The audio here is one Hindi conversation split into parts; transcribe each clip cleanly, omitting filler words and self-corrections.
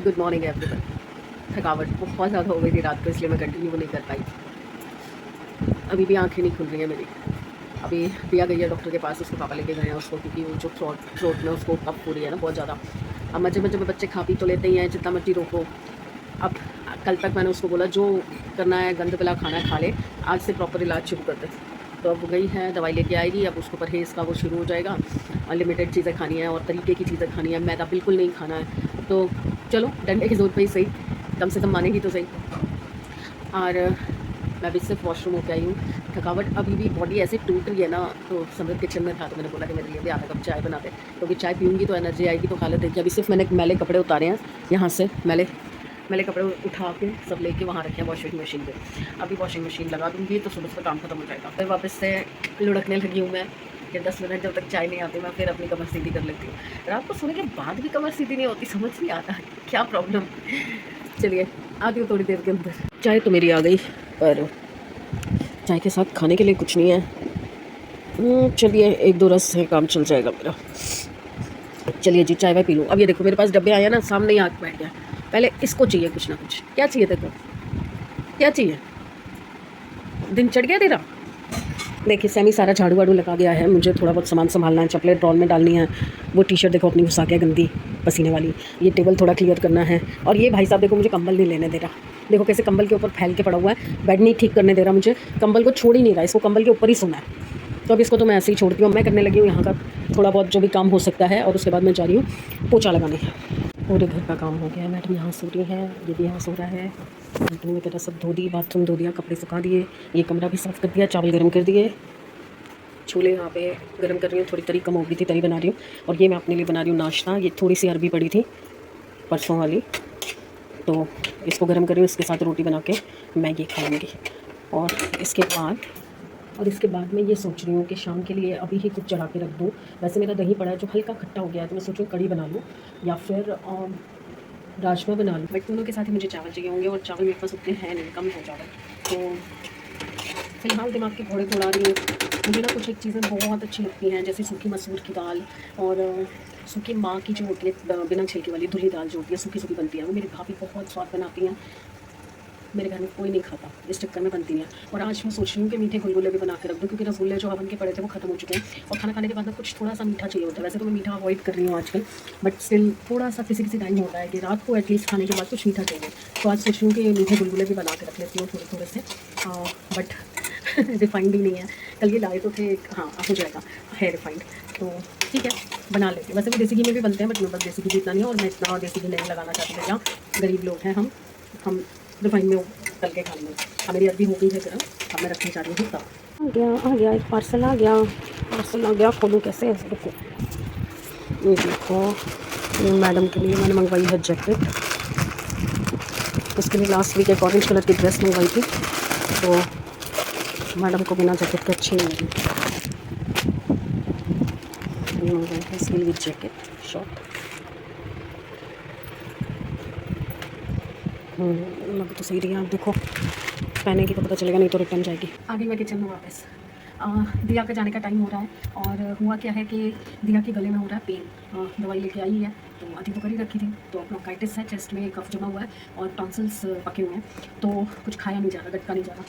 Good morning everyone. थकावट बहुत ज़्यादा हो गई थी रात को, इसलिए मैं कंटिन्यू नहीं कर पाई। अभी भी आंखें नहीं खुल रही हैं मेरी। अभी दिया गई है डॉक्टर के पास, उसके पापा लेके गए हैं उसको, क्योंकि वो जो थ्रोट में उसको कफ हो रही है ना बहुत ज़्यादा। अब मजे मजे में बच्चे खा पी तो लेते ही हैं, जितना मर्जी रोको। अब कल तक मैंने उसको बोला जो करना है गंद पिला खाना है खा ले, आज से प्रॉपर इलाज शुरू कर दे। तो अब वो गई है, दवाई लेके आएगी, अब उसको परहेज़ का वो शुरू हो जाएगा। अनलिमिटेड चीज़ें खानी है और तरीके की चीज़ें खानी है, मैदा बिल्कुल नहीं खाना है। तो चलो डंडे की जोर पे ही सही, कम से कम मानेगी तो सही। और मैं भी सिर्फ वॉशरूम होकर आई हूँ। थकावट अभी भी बॉडी ऐसे टूट रही है ना, तो समृद्ध किचन में था तो मैंने बोला कि मेरे लिए भी आधा कप चाय बना दे, क्योंकि चाय पीऊँगी तो एनर्जी आएगी। तो हालत देखिए, अभी सिर्फ मैंने मैले कपड़े उतारे हैं यहाँ से, मैले मैले कपड़े उठा के सब लेके वहाँ रखे हैं वॉशिंग मशीन पे। अभी वॉशिंग मशीन लगा दूँगी तो सुबह का काम खत्म हो जाएगा। फिर वापस से लुढ़कने लगी हूँ मैं कि 10 मिनट जब तक चाय नहीं आती मैं फिर अपनी कमर सीधी कर लेती हूँ। रात को सोने के बाद भी कमर सीधी नहीं होती, समझ नहीं आता क्या प्रॉब्लम। चलिए आती हूँ थोड़ी देर के अंदर। चाय तो मेरी आ गई, पर चाय के साथ खाने के लिए कुछ नहीं है। चलिए एक दो रस से काम चल जाएगा मेरा। चलिए जी चाय वाय पी लूँ। अब ये देखो मेरे पास डब्बे आए हैं ना, सामने ही आके बैठ गया। पहले इसको चाहिए कुछ ना कुछ। क्या चाहिए देखो, क्या चाहिए? दिन चढ़ गया तेरा। देखिए सैमी सारा झाड़ू वाड़ू लगा गया है, मुझे थोड़ा बहुत सामान संभालना है, चॉकलेट ड्रॉल में डालनी है। वो टी शर्ट देखो अपनी घुसा के गंदी पसीने वाली। ये टेबल थोड़ा क्लियर करना है। और ये भाई साहब देखो मुझे कंबल नहीं लेने दे रहा। देखो कैसे कंबल के ऊपर फैल के पड़ा हुआ है, बेड नहीं ठीक करने दे रहा मुझे, कंबल को छोड़ ही नहीं रहा, इसको कंबल के ऊपर ही सोना है। तो अब इसको तो मैं ऐसे ही छोड़ती हूँ। मैं करने लगी हूँ यहाँ का थोड़ा बहुत जो भी काम हो सकता है, और उसके बाद मैं जा रही हूँ पोछा लगाने। पूरे घर का काम हो गया है। मैडम यहाँ सो रही है, ये भी यहाँ सो रहा है। मैडम ने मेरा सब धो दी, बाथरूम धो दिया, कपड़े सुखा दिए, ये कमरा भी साफ़ कर दिया, चावल गर्म कर दिए, छोले यहाँ पे गर्म कर रही हूँ। थोड़ी तरी कम हो गई थी, तरी बना रही हूँ। और ये मैं अपने लिए बना रही हूँ नाश्ता। ये थोड़ी सी अरबी पड़ी थी परसों वाली, तो इसको गर्म कर रही हूँ, इसके साथ रोटी बना के मैं ये खाऊँगी। और इसके बाद मैं ये सोच रही हूँ कि शाम के लिए अभी ही कुछ चढ़ा के रख दूँ। वैसे मेरा दही पड़ा है जो हल्का खट्टा हो गया है, तो मैं सोच रही हूँ कढ़ी बना लूँ या फिर राजमा बना लूँ। बट दोनों के साथ ही मुझे चावल चाहिए होंगे, और चावल मेरे पास उतने हैं नहीं, कम हो चावल। तो फिलहाल दिमाग के घोड़े दौड़ा रही हूँ। मुझे ना कुछ एक चीज़ें बहुत अच्छी लगती हैं, जैसे सूखी मसूर की दाल और सूखी माँ की जो होती है बिना छिलके वाली धुली दाल जो होती है, सूखी सूखी बनती है, वो मेरी भाभी बहुत स्वाद बनाती हैं। मेरे घर में कोई नहीं खाता, इस चक्कर में बनती नहीं है। और आज मैं सोच रही हूँ कि मीठे गुलगुले भी बना के रख दूँ, क्योंकि रसगुल्ले जो हवन के पड़े थे वो खत्म हो चुके हैं, और खाना खाने के बाद में कुछ थोड़ा सा मीठा चाहिए होता है। वैसे तो मैं मीठा अवॉइड कर रही हूँ आजकल, बट स्टिल थोड़ा सा किसी किसी टाइम होता है कि रात को एटलीस्ट खाने के बाद कुछ मीठा चाहिए। तो आज सोच रही हूँ कि मीठे गुलगुले भी बना के रख लेती हूँ थोड़े थोड़े से। बट रिफाइंड ही नहीं है। कल ये लाए तो थे, हाँ हो जाएगा, है रिफाइंड, तो ठीक है बना लेती हूँ। वैसे वो देसी घी में भी बनते हैं, बट मेरे पास देसी घी इतना नहीं है, और मैं इतना देसी घी नहीं लगाना चाहती भैया, गरीब लोग हैं हम रिफाइंड में तल के खा लेंगे। अब मेरी अरबी हो गई है गर्म, अब मैं रखना चाह रही हूँ तब। आ गया एक पार्सल आ गया। खोलूँ कैसे? रुको, ये देखो मैडम के लिए मैंने मंगवाई है जैकेट। उसके लिए लास्ट वीक एक ऑरेंज कलर की ड्रेस मंगवाई थी, तो मैडम को बिना जैकेट के अच्छी नहीं लगी। ये मंगवाई है इसके लिए जैकेट शॉर्ट। लग तो सही रही है, आप देखो पहनेगी तो पता चलेगा, नहीं तो रिटर्न जाएगी। आ गई मैं किचन में वापस। दिया का जाने का टाइम हो रहा है, और हुआ क्या है कि दिया के गले में हो रहा है पेन। दवाई लेके आई है, तो आधी तो कर ही रखी थी, तो ब्रोंकाइटिस है, चेस्ट में कफ जमा हुआ है और टॉन्सिल्स पके हुए हैं, तो कुछ खाया नहीं जा रहा, गटका नहीं जा रहा।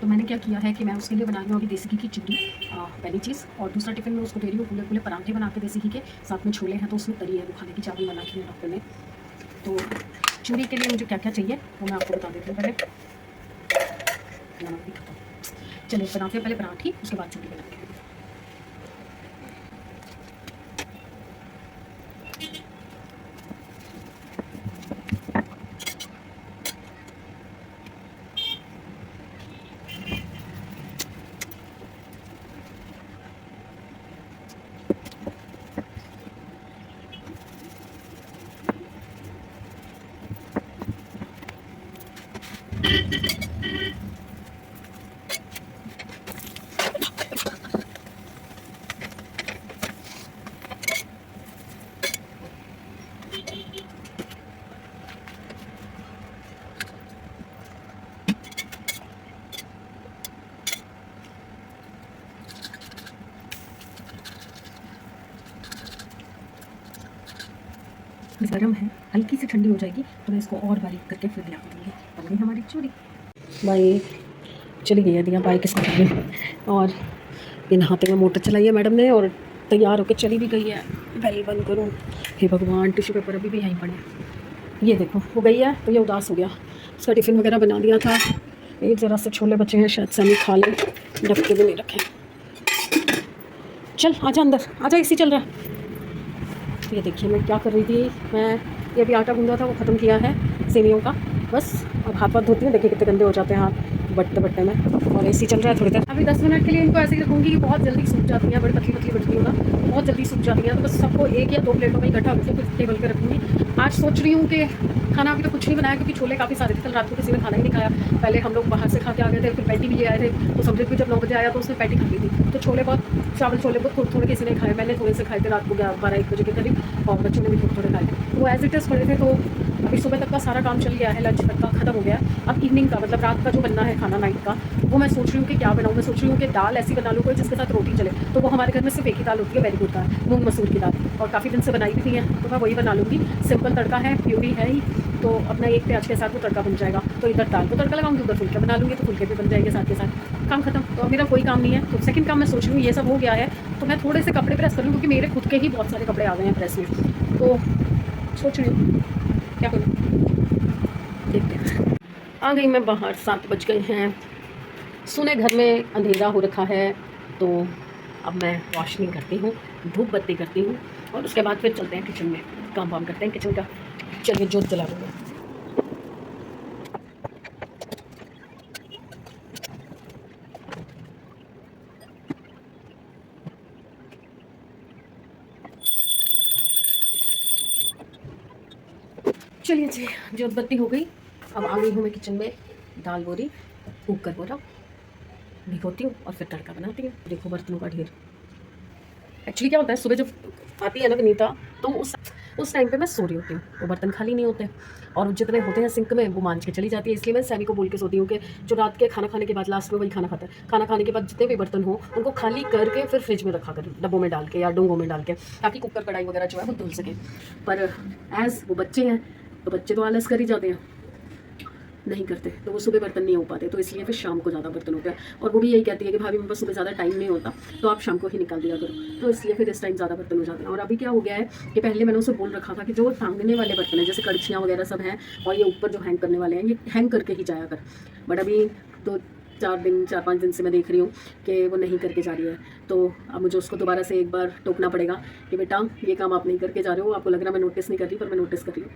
तो मैंने क्या किया है कि मैं उसके लिए बना रही हूँ अभी देसी घी की चिल्ली, पहली चीज़। और दूसरा टिफिन में उसको दे रही हूँ पूरे पूरे पराठे बना के देसी घी के साथ में, छोले हैं तो उसमें तरी है, वो खाने की चाबी मना की है डॉक्टर ने। तो चूड़ी के लिए मुझे क्या क्या चाहिए वो मैं आपको बता देती हूँ। पहले नमक भी खत्म, चलिए बनाते हैं पहले पराठी, उसके बाद चूड़ी बनाएंगे। गर्म है, हल्की सी ठंडी हो जाएगी तो मैं इसको और बारीक करके फिर दिया दूँगी। बन गई हमारी चूड़ी। भाई चली गई है दिया बाइक के साथ में, और ये नहाते हुए मोटर चलाई है मैडम ने और तैयार होकर चली भी गई है। बेल बंद करूँ, हे भगवान टिश्यू पेपर अभी भी यहीं पड़े। ये देखो वो गई है तो ये उदास हो गया। उसका टिफ़िन वगैरह बना दिया था, ये ज़रा से छोले बचे हैं, शायद सैमी खा लें, ढक के भी नहीं रखे। चल आजा अंदर, आजा एसी चल रहा है। ये देखिए मैं क्या कर रही थी, मैं ये अभी आटा गूंदा था वो ख़त्म किया है सेवियों का बस। अब हाथ पाथ धोती हूँ, देखिए कितने गंदे हो जाते हैं हाथ बट्टे बट्टे में, और एसी चल रहा है थोड़ी देर। अभी 10 मिनट के लिए इनको ऐसे ही रखूँगी कि बहुत जल्दी सूख जाती हैं, बड़ी पतली पतली बटती हूँ ना, बहुत जल्दी सूख जाती हैं। तो बस सबको 1 या 2 प्लेटों में इकट्ठा करके कुछ टेबल पे रखूँगी। आज सोच रही हूँ कि खाना अभी तो कुछ नहीं बनाया क्योंकि छोले काफ़ी सारे थे, कल रात को किसी ने खाना ही नहीं खाया। पहले हम लोग बाहर से खा के आ गए थे, फिर पैटी भी ले आए थे, तो समझे भी जब 9 बजे आया तो उसने पैटी खा ली थी। तो छोले बहुत, चावल छोले बहुत थोड़े थोड़े किसी ने खाए, मैंने थोड़े से खाए थे रात को 12-1 बजे के करीब, और बच्चों ने भी थोड़े थोड़े खाए थे। तो वो एज इट इज़ पड़े थे। तो अभी सुबह तक का सारा काम चल गया है, लंच तक का ख़त्म हो गया। अब इवनिंग का मतलब रात का जो बनना है खाना नाइट का, वो मैं सोच रही हूँ कि क्या बनाऊँ। मैं सोच रही हूँ कि दाल ऐसी बना लूँ कोई जिसके साथ रोटी चले। तो वो हमारे घर में सिर्फ एक ही दाल होती है, वेरी गुड दाल, मूंग मसूर की दाल, और काफ़ी दिन से बनाई भी थी है, तो मैं वही बना लूँगी। सिंपल तड़का है, प्यूरी है ही, तो अपना एक प्याज के साथ वो तड़का बन जाएगा। तो इधर दाल को तड़का लगाऊंगी, उधर फुलके बना लूँगी, तो फुलके भी बन जाएंगे साथ के साथ, काम खत्म। तो अब मेरा कोई काम नहीं है। तो सेकंड काम मैं सोच रही हूँ ये सब हो गया है तो मैं थोड़े से कपड़े प्रेस कर लूँ, क्योंकि मेरे खुद के ही बहुत सारे कपड़े आ गए हैं प्रेस में। तो सोच रही हूँ क्या करूँ, देखते हैं। आ गई मैं बाहर, 7 बज गए हैं, सुने घर में अंधेरा हो रखा है। तो अब मैं वॉशनिंग करती हूँ, धूप बत्ती करती हूँ, और उसके बाद फिर चलते हैं किचन में, काम वाम करते हैं किचन का। चलिए जोत जला दूँगा। चलिए जी, जोत बत्ती हो गई। अब आ गई हूँ मैं किचन में, दाल बोरी कुकर बोरा भिगोती हूँ और फिर तड़का बनाती हूँ। देखो बर्तनों का ढेर। एक्चुअली क्या होता है, सुबह जब आती है ना विनीता, तो उस टाइम पे मैं सो रही होती हूँ, वो बर्तन खाली नहीं होते, और जितने होते हैं सिंक में वो मांझ के चली जाती है। इसलिए मैं सैमी को बोल के सोती हूँ कि जो रात के खाना खाने के बाद, लास्ट में वही खाना खाता है, खाना खाने के बाद जितने भी बर्तन हो उनको खाली करके फिर फ्रिज में रखा कर, डब्बों में डाल के या डोंगों में डाल के, ताकि कुकर कढ़ाई वगैरह जो है वो धुल सके। पर एज़ वो बच्चे हैं, तो बच्चे तो आलस कर ही जाते हैं, नहीं करते, तो वो सुबह बर्तन नहीं हो पाते, तो इसलिए फिर शाम को ज़्यादा बर्तन होते हैं। और वो भी यही कहती है कि भाभी मेरे पास सुबह ज़्यादा टाइम नहीं होता, तो आप शाम को ही निकाल दिया करो, तो इसलिए फिर इस टाइम ज़्यादा बर्तन हो जाते हैं। और अभी क्या हो गया है कि पहले मैंने उसे बोल रखा था कि जो टांगने वाले बर्तन हैं, जैसे कड़छियाँ वगैरह सब हैं, और ये ऊपर जो हैंग करने वाले हैं, ये हैंग करके ही जाया कर। बट अभी 4-5 दिन से मैं देख रही हूँ कि वो नहीं करके जा रही है, तो अब मुझे उसको दोबारा से एक बार टोकना पड़ेगा कि बेटा ये काम आप नहीं करके जा रहे हो, आपको लग रहा है मैं नोटिस नहीं कर रही, पर मैं नोटिस कर रही हूँ।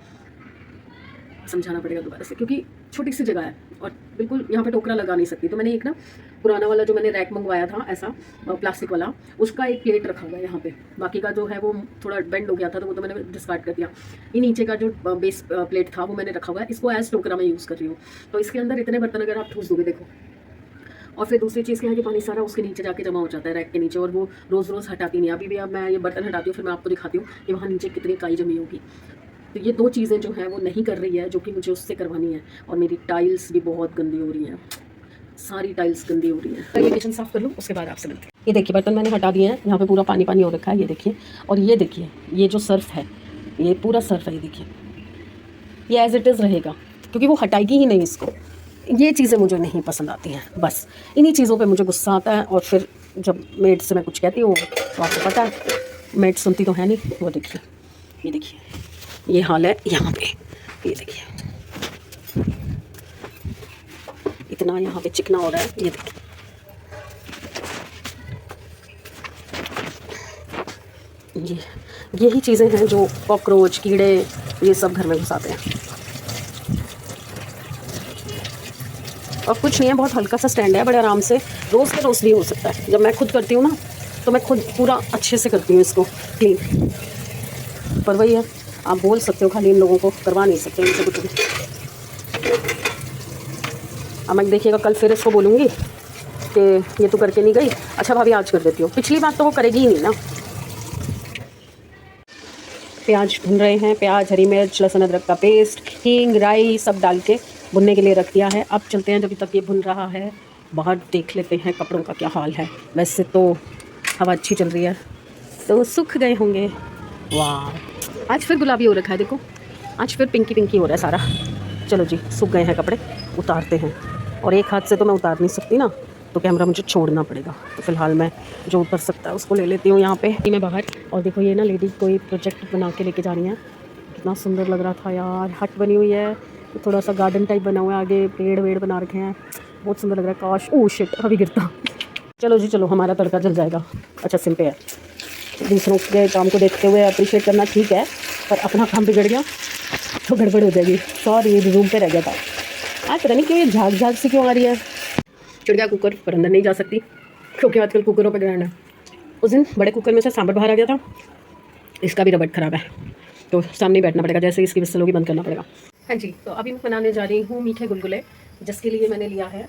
समझाना पड़ेगा दोबारा से, क्योंकि छोटी सी जगह है और बिल्कुल यहाँ पे टोकरा लगा नहीं सकती। तो मैंने एक ना पुराना वाला जो मैंने रैक मंगवाया था ऐसा प्लास्टिक वाला, उसका एक प्लेट रखा हुआ है यहाँ पे, बाकी का जो है वो थोड़ा बेंड हो गया था, तो वो तो मैंने डिस्कार्ड कर दिया। ये नीचे का जो बेस प्लेट था वो मैंने रखा हुआ है, इसको एज टोकरा में यूज़ कर रही हूँ। तो इसके अंदर इतने बर्तन अगर आप ठूस दोगे, देखो। और फिर दूसरी चीज़ क्या है कि पानी सारा उसके नीचे जाके जमा हो जाता है, रैक के नीचे, और वो रोज़ रोज़ हटाती नहीं। अभी भी अब मैं ये बर्तन हटाती हूँ, फिर मैं आपको दिखाती हूँ कि वहाँ नीचे कितनी काई जमी होगी। तो ये 2 चीज़ें जो हैं वो नहीं कर रही है, जो कि मुझे उससे करवानी है। और मेरी टाइल्स भी बहुत गंदी हो रही हैं, सारी टाइल्स गंदी हो रही हैं। ये किचन साफ़ कर लूँ, उसके बाद आपसे मिलते हैं। ये देखिए बर्तन मैंने हटा दिए हैं, यहाँ पे पूरा पानी पानी हो रखा है, ये देखिए। और ये देखिए, ये जो सर्फ है, ये पूरा सर्फ है, ये देखिए, ये एज इट इज़ रहेगा, क्योंकि वो हटाएगी ही नहीं इसको। ये चीज़ें मुझे नहीं पसंद आती हैं, बस इन्हीं चीज़ों पे मुझे गुस्सा आता है। और फिर जब मेड से मैं कुछ कहती हूँ तो आपको पता है मेड सुनती तो है नहीं। वो देखिए, ये देखिए, ये हाल है यहाँ पे, ये देखिए इतना यहाँ पे चिकना हो रहा है, ये देखिए। यही चीज़ें हैं जो कॉकरोच, कीड़े, ये सब घर में घुसाते हैं। और कुछ नहीं है, बहुत हल्का सा स्टैंड है, बड़े आराम से रोज़ के रोज़ भी हो सकता है। जब मैं खुद करती हूँ ना, तो मैं खुद पूरा अच्छे से करती हूँ इसको क्लीन। पर वही है, आप बोल सकते हो, खाली इन लोगों को करवा नहीं सकते इनसे कुछ भी। अब मैं देखिएगा कल फिर इसको बोलूँगी कि ये तो करके नहीं गई, अच्छा भाभी आज कर देती हूँ। पिछली बात तो वो करेगी ही नहीं ना। प्याज भून रहे हैं, प्याज, हरी मिर्च, लहसुन अदरक का पेस्ट, हींग, राई सब डाल के भुनने के लिए रख दिया है। अब चलते हैं, जब तक ये भुन रहा है बाहर देख लेते हैं कपड़ों का क्या हाल है। वैसे तो हवा अच्छी चल रही है, तो सूख गए होंगे। वाह, आज फिर गुलाबी हो रखा है, देखो आज फिर पिंकी पिंकी हो रहा है सारा। चलो जी, सूख गए हैं कपड़े, उतारते हैं। और एक हाथ से तो मैं उतार नहीं सकती ना, तो कैमरा मुझे छोड़ना पड़ेगा। तो फिलहाल मैं जो उतर सकता है उसको ले लेती हूँ यहाँ पे मैं बाहर। और देखो ये ना लेडी कोई प्रोजेक्ट बना के लेके जा रही है। कितना सुंदर लग रहा था यार, हट बनी हुई है, थोड़ा सा गार्डन टाइप बना हुआ है, आगे पेड़ वेड़ बना रखे हैं, बहुत सुंदर लग रहा है। काश, ओह शिट, अभी गिरता। चलो जी चलो, हमारा तड़का जल जाएगा। अच्छा सिम पे है, दूसरों के काम को देखते हुए अप्रिशिएट करना ठीक है, पर अपना काम बिगड़ गया तो गड़बड़ हो जाएगी। सॉरी, रूम पे रह गया था। आज पता नहीं क्यों ये झाग झाग सी क्यों आ रही है। चिड़िया कुकर पर अंदर नहीं जा सकती क्योंकि आजकल कुकरों पर ग्रहण है। उस दिन बड़े कुकर में से सांभर बाहर आ गया था, इसका भी रबड़ ख़राब है, तो सामने बैठना पड़ेगा, जैसे इसकी विसल होगी बंद करना पड़ेगा। हाँ जी, तो अभी मैं बनाने जा रही हूँ मीठे गुलगुले, जिसके लिए मैंने लिया है,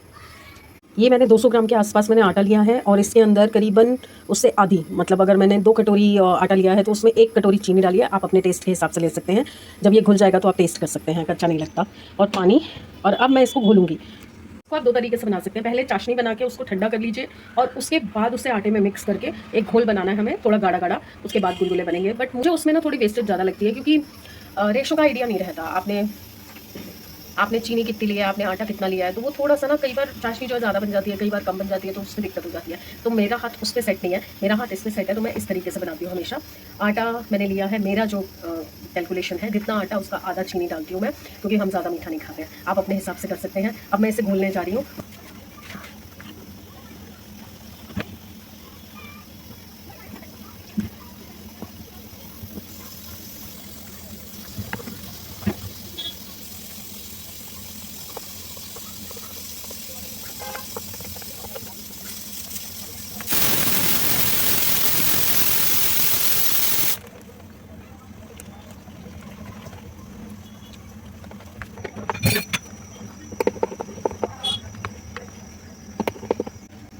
ये मैंने 200 ग्राम के आसपास मैंने आटा लिया है। और इसके अंदर करीबन उससे आधी, मतलब अगर मैंने 2 कटोरी आटा लिया है तो उसमें 1 कटोरी चीनी डाली है। आप अपने टेस्ट के हिसाब से ले सकते हैं, जब ये घुल जाएगा तो आप टेस्ट कर सकते हैं, कच्चा नहीं लगता। और पानी, और अब मैं इसको घोलूँगी। इसको आप 2 तरीके से बना सकते हैं। पहले चाशनी बना के उसको ठंडा कर लीजिए, और उसके बाद उसे आटे में मिक्स करके एक घोल बनाना है हमें, थोड़ा गाढ़ा गाढ़ा, उसके बाद गुलगुले बनेंगे। बट मुझे उसमें ना थोड़ी वेस्टेज ज़्यादा लगती है, क्योंकि रेशो का आइडिया नहीं रहता। आपने चीनी कितनी लिया है, आपने आटा कितना लिया है, तो वो थोड़ा सा ना, कई बार चाशनी जो है ज़्यादा बन जाती है, कई बार कम बन जाती है, तो उसमें दिक्कत हो जाती है। तो मेरा हाथ उस पर सेट नहीं है, मेरा हाथ इस पर सेट है, तो मैं इस तरीके से बनाती हूँ हमेशा। आटा मैंने लिया है, मेरा जो कैलकुलेशन है, जितना आटा उसका आधा चीनी डालती हूँ मैं, क्योंकि हम ज़्यादा मीठा नहीं खाते हैं। आप अपने हिसाब से कर सकते हैं। अब मैं इसे घोलने जा रही हूँ।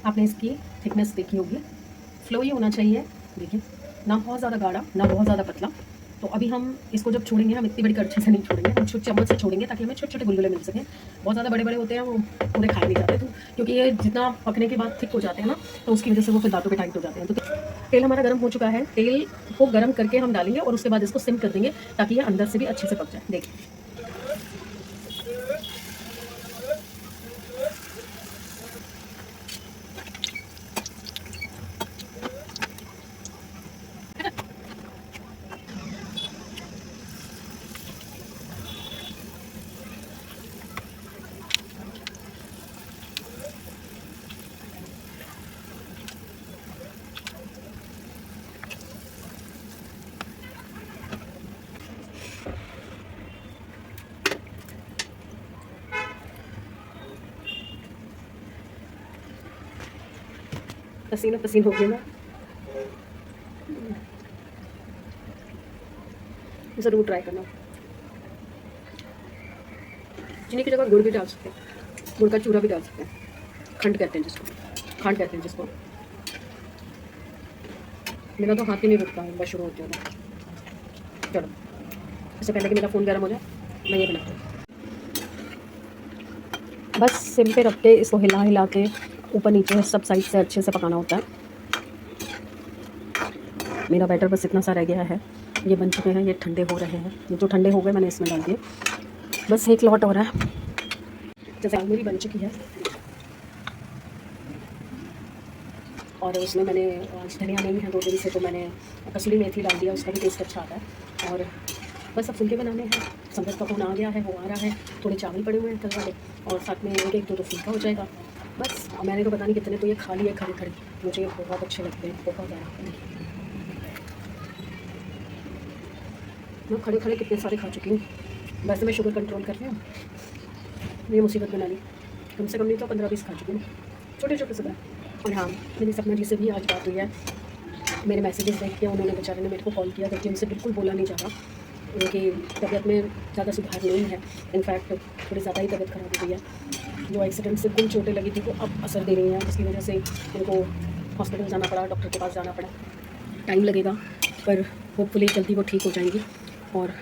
आपने इसकी थिकनेस देखी होगी, फ्लो ही होना चाहिए। देखिए, ना बहुत ज़्यादा गाढ़ा, ना बहुत ज़्यादा पतला। तो अभी हम इसको जब छोड़ेंगे, हम इतनी बड़ी कड़छी से नहीं छोड़ेंगे, हम छोटे चम्मच से छोड़ेंगे, ताकि हमें छोटे छोटे गुलगुले मिल सकें। बहुत ज़्यादा बड़े बड़े होते हैं, वो पूरे खाए नहीं जाते, तो क्योंकि ये जितना पकने के बाद थिक हो जाते हैं ना, तो उसकी वजह से वो फिर दांतों पे टाइट हो जाते हैं। तो तेल हमारा गर्म हो चुका है, तेल को गर्म करके हम डालेंगे, और उसके बाद इसको सिम कर देंगे, ताकि ये अंदर से भी अच्छे से पक जाए। देखिए, पसीना पसीन हो गया ना, ज़रूर ट्राई करना। चीनी की जगह गुड़ भी डाल सकते हैं, गुड़ का चूरा भी डाल सकते हैं, खंड कहते हैं जिसको, खांड कहते हैं जिसको। मेरा तो हाथ ही नहीं रुकता है, बस शुरू होते हो। चलो, इससे पहले कि मेरा फ़ोन गर्म हो जाए, मैं ये बनाती हूँ। बस सिम पे रख के इसको हिला हिला के ऊपर नीचे सब साइड से अच्छे से पकाना होता है। मेरा बैटर बस इतना सा रह गया है, ये बन चुके हैं, ये ठंडे हो रहे हैं। ये जो ठंडे हो गए मैंने इसमें डाल दिए, बस एक लॉट हो रहा है। जैसे मेरी बन चुकी है, और उसमें मैंने धनिया नहीं है 2 दिन से, तो मैंने कसूरी मेथी डाल दिया, उसका भी टेस्ट अच्छा आता है। और बस अब फुलके बनाने हैं। संगत का फ़ोन आ गया है, वो आ रहा है, थोड़े चावल पड़े हुए हैं कल वाले, और साथ में एक दो फुलका हो जाएगा बस। मैंने तो पता नहीं कितने तो ये खा लिए खड़े खड़े, मुझे ये बहुत अच्छे लगते हैं, बहुत ज़्यादा। मैं खड़े खड़े कितने सारे खा चुकी हूँ। वैसे मैं शुगर कंट्रोल कर रही हूँ, ये मुसीबत बना ली, कम से कम नहीं तो 15-20 खा चुकी हूँ, छोटे छोटे से। और हाँ, मेरी सपना जी से भी आज बात हुई है। मेरे मैसेजेस देख के उन्होंने, बेचारे ने मेरे को कॉल किया, जबकि उनसे बिल्कुल बोला नहीं जा रहा। उनकी तबीयत में ज़्यादा सुधार नहीं है, इनफैक्ट थोड़ी ज़्यादा ही तबीयत ख़राब हो गई है। जो एक्सीडेंट से कुल चोटें लगी थी वो अब असर दे रही हैं, जिसकी वजह से उनको हॉस्पिटल जाना पड़ा, डॉक्टर के पास जाना पड़ा। टाइम लगेगा, पर होपफुली जल्दी वो ठीक हो जाएंगी और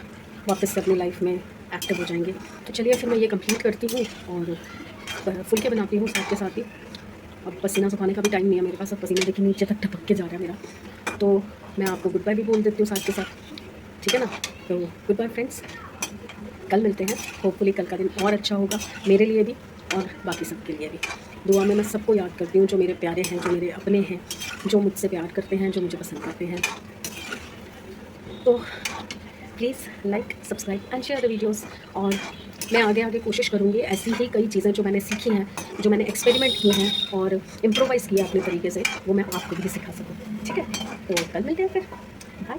वापस से अपनी लाइफ में एक्टिव हो जाएंगे। तो चलिए फिर मैं ये कंप्लीट करती हूँ और फुलके बनाती हूँ साथ के साथ ही। अब पसीना सुखाने का भी टाइम नहीं है मेरे पास, अब पसीना देखिए नीचे तक टपक के जा रहा है मेरा। तो मैं आपको गुड बाय भी बोल देती हूँ साथ के साथ। ठीक है ना। तो गुड बाय फ्रेंड्स, कल मिलते हैं। होपफुली कल का दिन और अच्छा होगा मेरे लिए भी और बाकी सबके लिए भी। दुआ में मैं सबको याद करती हूँ जो मेरे प्यारे हैं, जो मेरे अपने हैं, जो मुझसे प्यार करते हैं, जो मुझे पसंद करते हैं। तो please like, subscribe and share the videos. और मैं आगे आगे कोशिश करूँगी ऐसी ही कई चीज़ें जो मैंने सीखी हैं, जो मैंने एक्सपेरिमेंट किए हैं और इम्प्रोवाइज़ किया अपने तरीके से, वो मैं आपको भी सिखा सकूँ। ठीक है, तो कल मिलते हैं फिर। बाय।